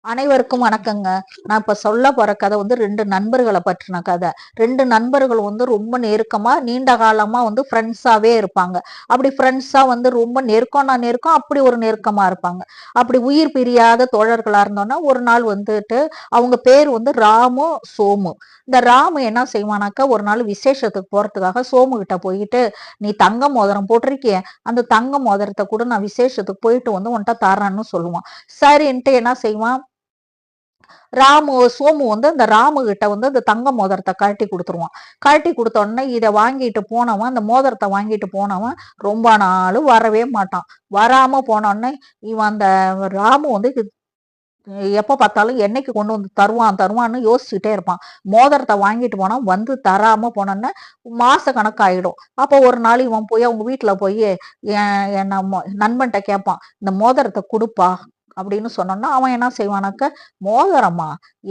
அனைவருக்கும் வணக்கங்க. நான் இப்ப சொல்ல போற கதை வந்து 2 நண்பர்கள பற்றின கதை. 2 நண்பர்கள் வந்து ரொம்ப நெருக்கமா, நீண்ட காலமா வந்து ஃப்ரெண்ட்ஸாவே இருப்பாங்க. அப்படி ஃப்ரெண்ட்ஸா வந்து ரொம்ப நெருக்கம்னா நெருக்கம், அப்படி ஒரு நெருக்கமா இருப்பாங்க. அப்படி உயிர் பிரியாத தோழர்களா இருந்தோம்னா, ஒரு நாள் வந்துட்டு அவங்க பேர் வந்து ராமு, சோமு. இந்த ராமு என்ன செய்வானாக்கா, ஒரு நாள் விசேஷத்துக்கு போறதுக்காக சோமு கிட்ட போயிட்டு, "நீ தங்க மோதிரம் போட்டிருக்கியே, அந்த தங்க மோதிரத்த கூட நான் விசேஷத்துக்கு போயிட்டு வந்து உன்ட்ட தரேன்னு" சொல்லுவான். சரின்ட்டு என்ன செய்வான், சோமு வந்து அந்த ராமு கிட்ட வந்து அந்த தங்க மோதிரத்தை கழட்டி கொடுத்துருவான். கழட்டி கொடுத்த உடனே இதை வாங்கிட்டு போனவன், அந்த மோதிரத்தை வாங்கிட்டு போனவன் ரொம்ப நாள் வரவே மாட்டான். வராம போனோடனே இவன் அந்த ராமு வந்து எப்ப பார்த்தாலும் என்னைக்கு கொண்டு வந்து தருவான் தருவான்னு யோசிச்சுட்டே இருப்பான். மோதிரத்தை வாங்கிட்டு போனா வந்து தராம போனோன்னே மாச கணக்காயிடும். அப்போ ஒரு நாள் இவன் போய் அவங்க வீட்டுல போய் என் நண்பன்கிட்ட கேட்பான், இந்த மோதிரத்தை கொடுப்பா அப்படின்னு சொன்னோன்னா அவன் என்ன செய்வானாக்க, மோதிரமா,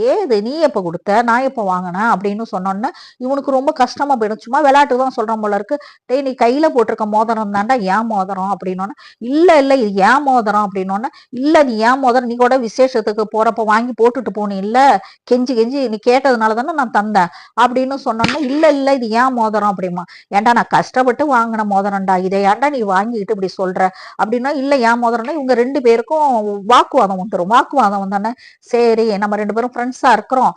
ஏது நீ எப்ப கொடுத்த, நான் எப்ப வாங்கினேன் அப்படின்னு சொன்னோன்னே இவனுக்கு ரொம்ப கஷ்டமா போயிடும். சும்மா விளையாட்டு தான் சொல்றான் போல இருக்கு. டேய், நீ கையில போட்டிருக்க மோதிரம் தாண்டா ஏன் மோதிரம் அப்படின்னோன்னே, இல்ல இல்ல இது ஏன் மோதிரம் அப்படின்னோன்னே, இல்ல நீ ஏன் மோதிரம், நீ கூட விசேஷத்துக்கு போறப்ப வாங்கி போட்டுட்டு போன இல்ல, கெஞ்சி கெஞ்சி நீ கேட்டதுனால தானே நான் தந்தேன் அப்படின்னு சொன்னோன்னா, இல்ல இல்ல இது ஏன் மோதிரம் அப்படிமா. ஏன்டா நான் கஷ்டப்பட்டு வாங்கின மோதிரம்டா, இதை ஏன்டா நீ வாங்கிட்டு இப்படி சொல்ற அப்படின்னா, இல்ல ஏன் மோதிரம்னா இவங்க 2 பேருக்கும் வாக்குவாதம் வந்துடும். வாக்குவாதம் வந்தோடனே, சரி நம்ம 2 பேரும் ஃப்ரெண்ட்ஸா இருக்கிறோம்,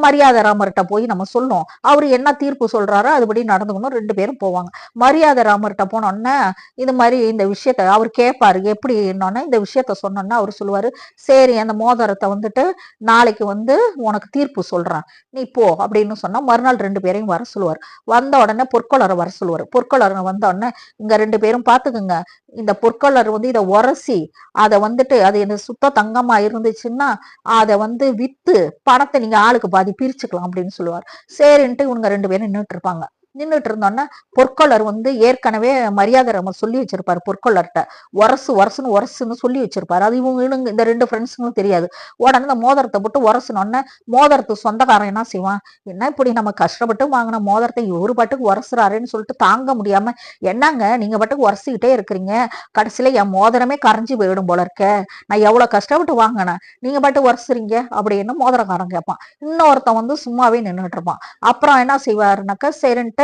மரியாதை ராமர்கிட்ட போய் நம்ம சொல்லும், அவரு என்ன தீர்ப்பு சொல்றாரோ அதுபடி நடந்துக்கணும். 2 பேரும் போவாங்க. மரியாதை ராமர்கிட்ட போனோடனே இது மாதிரி இந்த விஷயத்த அவர் கேட்பாரு, எப்படி என்னன்னா இந்த விஷயத்த சொன்னோன்னா அவர் சொல்லுவாரு, சரி அந்த மோதிரத்தை வந்துட்டு நாளைக்கு வந்து உனக்கு தீர்ப்பு சொல்றேன், நீ போ அப்படின்னு சொன்னா மறுநாள் 2 பேரையும் வர சொல்லுவார். வந்த உடனே பொற்கொளரை வர சொல்லுவார். பொற்கொளர் வந்த உடனே, இங்க 2 பேரும் பாத்துக்குங்க, இந்த பொற்கொளர் வந்து இதை உரசி அதை வந்துட்டு அது என்ன சுத்த தங்கமா இருந்துச்சுன்னா அதை வந்து வித்து பணத்தை நீங்க ஆளுக்கு பாதி பிரிச்சுக்கலாம் அப்படின்னு சொல்லுவார். சரின்ட்டு இவங்க 2 பேரும் நின்றுட்டு இருப்பாங்க. நின்றுட்டு இருந்தோன்னா பொற்கொள்ளர் வந்து ஏற்கனவே மரியாதை நம்ம சொல்லி வச்சிருப்பாரு. பொற்கொள்ளர்கிட்ட உரசுன்னு சொல்லி வச்சிருப்பாரு. அது இவங்க இந்த 2 ஃப்ரெண்ட்ஸுங்களும் தெரியாது. உடனே இந்த மோதிரத்தை போட்டு உரசுனோடனே மோதிரத்து சொந்தக்காரன் என்ன செய்வான், என்ன இப்படி நம்ம கஷ்டப்பட்டு வாங்கின மோதிரத்தை இவரு பாட்டுக்கு உரசுறாருன்னு சொல்லிட்டு தாங்க முடியாம, என்னங்க நீங்க பாட்டுக்கு உரசிக்கிட்டே இருக்கிறீங்க, கடைசியில என் மோதிரமே கரைஞ்சி போயிடும் போல இருக்க, நான் எவ்வளவு கஷ்டப்பட்டு வாங்கினேன், நீங்க பாட்டு உரசுறீங்க அப்படின்னு மோதிரக்காரன் கேட்பான். இன்னொருத்தன் வந்து சும்மாவே நின்றுட்டு இருப்பான். அப்புறம் என்ன செய்வாருனாக்கா, சரின்ட்டு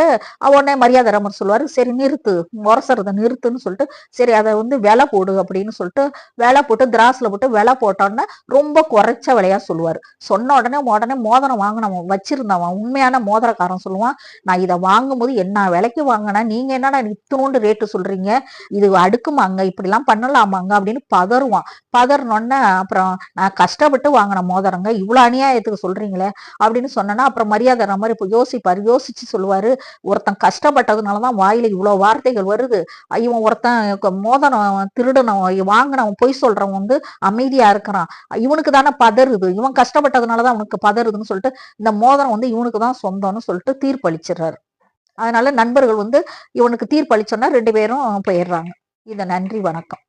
உடனே மரியாதை ராமர் சொல்லுவாரு, சரி நிறுத்து, முரசறத நிறுத்துன்னு சொல்லிட்டு, சரி அதை வந்து விலை போடு அப்படின்னு சொல்லிட்டு விலை போட்டு திராசுல போட்டு விலை போட்டோன்னே ரொம்ப குறைச்ச விலையா சொல்லுவாரு. சொன்ன உடனே மோதிரம் வாங்கினவன் வச்சிருந்தவன் உண்மையான மோதிரக்காரன் சொல்லுவான், நான் இதை வாங்கும்போது என்ன விலைக்கு வாங்கினேன், நீங்க என்னடா இத்தனோண்டு ரேட்டு சொல்றீங்க, இது அடுக்குமாங்க, இப்படிலாம் பண்ணலாமாங்க அப்படின்னு பதறுவான். பதறினோடனே அப்புறம், நான் கஷ்டப்பட்டு வாங்கின மோதிரங்க, இவ்வளவு அநியாயத்துக்கு சொல்றீங்களே அப்படின்னு சொன்னா அப்புறம் மரியாதை ராமர் இப்போ யோசிப்பாரு. யோசிச்சு சொல்லுவாரு, ஒருத்தன் கஷ்டப்பட்டதுனாலதான் வாயில இவ்வளவு வார்த்தைகள் வருது, இவன் ஒருத்தன் மோதிரம் திருடனவன் வாங்கினவன் பொய் சொல்றவன் வந்து அமைதியா இருக்கிறான், இவனுக்கு தானே பதறுது, இவன் கஷ்டப்பட்டதுனாலதான் அவனுக்கு பதறுதுன்னு சொல்லிட்டு இந்த மோதிரம் வந்து இவனுக்கு தான் சொந்தம்னு சொல்லிட்டு தீர்ப்பளிச்சிடுறாரு. அதனால நண்பர்கள் வந்து இவனுக்கு தீர்ப்பளிச்சோன்னா 2 பேரும் போயிடுறாங்க. இத நன்றி, வணக்கம்.